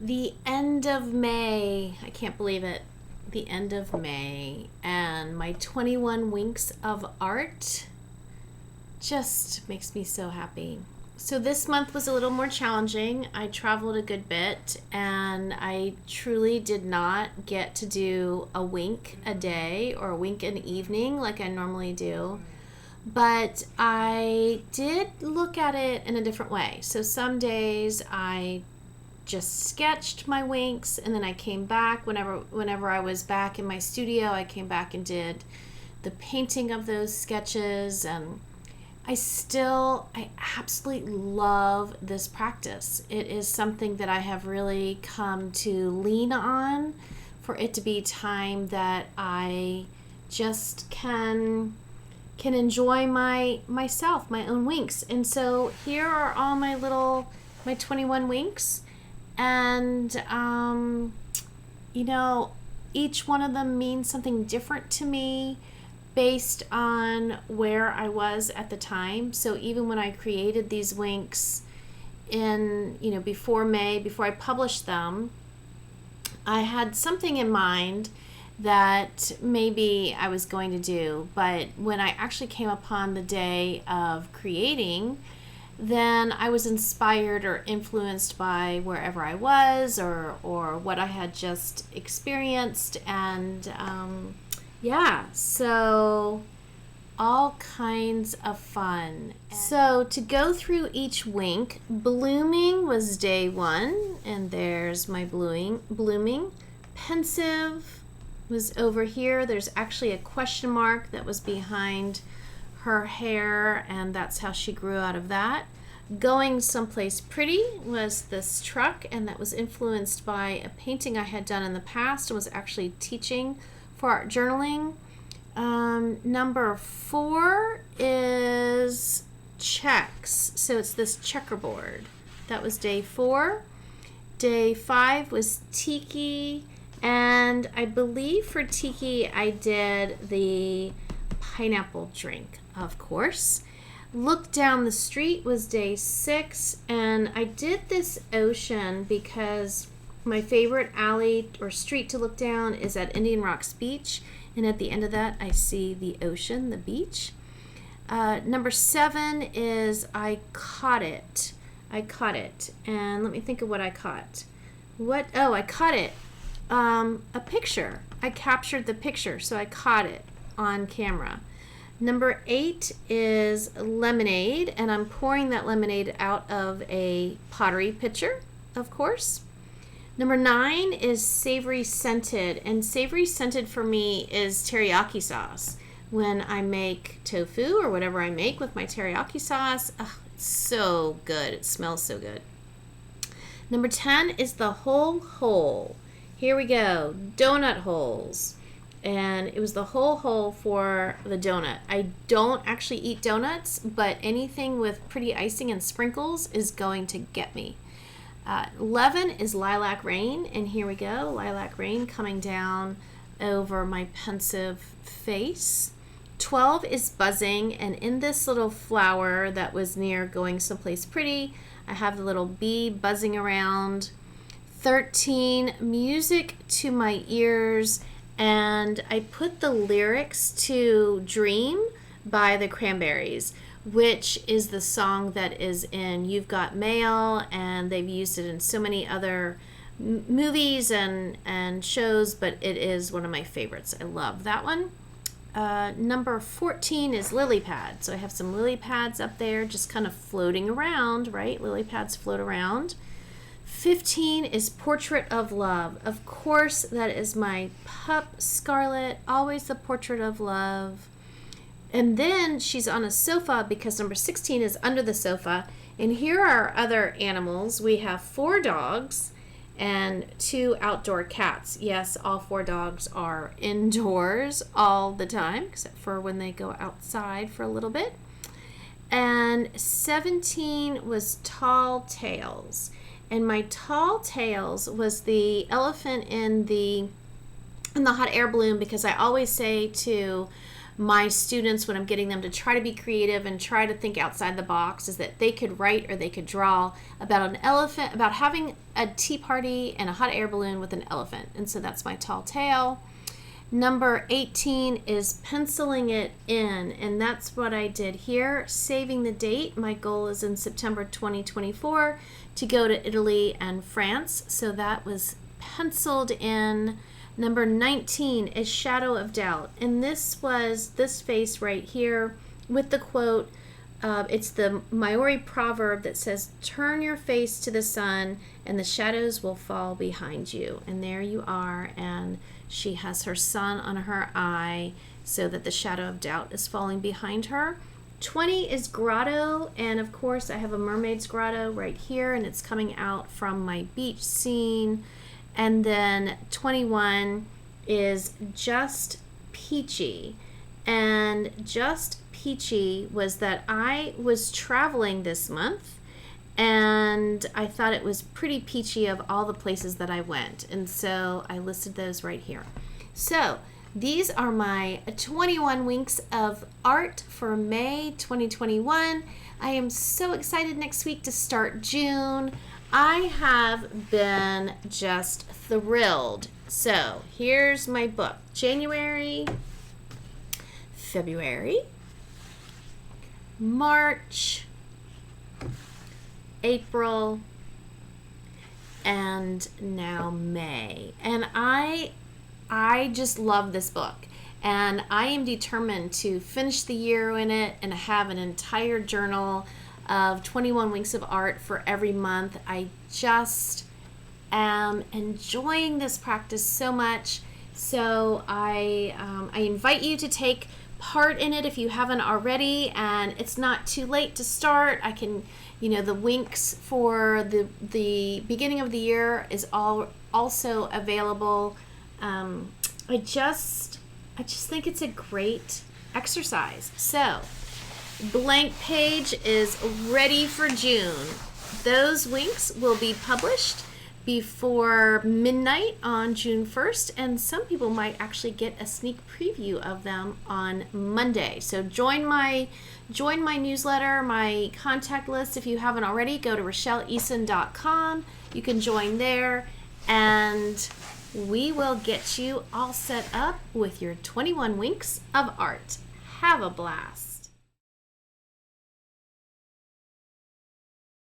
The end of May. I can't believe it. The end of May. And my 21 winks of art just makes me so happy. So this month was a little more challenging. I traveled a good bit and I truly did not get to do a wink a day or a wink an evening like I normally do. But I did look at it in a different way. So some days I just sketched my winks, and then I came back whenever I was back in my studio. I came back and did the painting of those sketches, and I absolutely love this practice. It is something that I have really come to lean on for it to be time that I just can enjoy myself, my own winks. And so here are all my 21 winks. And, each one of them means something different to me based on where I was at the time. So even when I created these winks before May, before I published them, I had something in mind that maybe I was going to do. But when I actually came upon the day of creating, then I was inspired or influenced by wherever I was or what I had just experienced. And so all kinds of fun. So to go through each wink, blooming was day 1, and there's my blooming. Pensive was over here. There's actually a question mark that was behind her hair, and that's how she grew out of that. Going someplace pretty was this truck, and that was influenced by a painting I had done in the past and was actually teaching for art journaling. Number 4 is checks, so it's this checkerboard. That was day 4. Day 5 was tiki, and I believe for tiki I did the pineapple drink, of course. Look down the street was day 6, and I did this ocean because my favorite alley or street to look down is at Indian Rocks Beach, and at the end of that I see the ocean, the beach. Number 7 is I caught it, and let me think of what I caught. I caught it, a picture. I captured the picture, so I caught it on camera. Number 8 is lemonade, and I'm pouring that lemonade out of a pottery pitcher, of course. Number 9 is savory scented, and savory scented for me is teriyaki sauce. When I make tofu or whatever I make with my teriyaki sauce, it's so good. It smells so good. Number 10 is the whole hole. Here we go, donut holes. And it was the whole hole for the donut. I don't actually eat donuts, but anything with pretty icing and sprinkles is going to get me. 11 is Lilac Rain, and here we go, Lilac Rain coming down over my pensive face. 12 is buzzing, and in this little flower that was near going someplace pretty, I have the little bee buzzing around. 13, music to my ears, and I put the lyrics to Dream by the Cranberries, which is the song that is in You've Got Mail, and they've used it in so many other movies and shows, but it is one of my favorites. I love that one. Number 14 is lily pad. So I have some lily pads up there just kind of floating around, right? Lily pads float around. 15 is Portrait of Love. Of course, that is my pup, Scarlet, always the Portrait of Love. And then she's on a sofa because number 16 is under the sofa. And here are other animals. We have 4 dogs and 2 outdoor cats. Yes, all 4 dogs are indoors all the time, except for when they go outside for a little bit. And 17 was Tall Tales. And my Tall Tales was the elephant in the hot air balloon, because I always say to my students when I'm getting them to try to be creative and try to think outside the box is that they could write or they could draw about an elephant, about having a tea party and a hot air balloon with an elephant. And so that's my tall tale. Number 18 is penciling it in, and that's what I did here, saving the date. My goal is in September 2024 to go to Italy and France, so that was penciled in. Number 19 is Shadow of Doubt, and this was this face right here with the quote. It's the Maori proverb that says, turn your face to the sun and the shadows will fall behind you. And there you are, and she has her sun on her eye so that the shadow of doubt is falling behind her. 20 is Grotto, and of course I have a mermaid's grotto right here, and it's coming out from my beach scene. And then 21 is Just Peachy. And Just Peachy was that I was traveling this month, and I thought it was pretty peachy of all the places that I went. And so I listed those right here. So these are my 21 winks of art for May 2021. I am so excited next week to start June. I have been just thrilled. So here's my book. January, February, March, April, and now May. And I just love this book. And I am determined to finish the year in it and have an entire journal of 21 winks of art for every month. I just am enjoying this practice so much. So I invite you to take part in it if you haven't already, and it's not too late to start. I can, the winks for the beginning of the year is also available. I just think it's a great exercise. So blank page is ready for June. Those winks will be published before midnight on June 1st, and some people might actually get a sneak preview of them on Monday. So join my newsletter, my contact list if you haven't already. Go to RachelleEason.com. You can join there, and we will get you all set up with your 21 winks of art. Have a blast.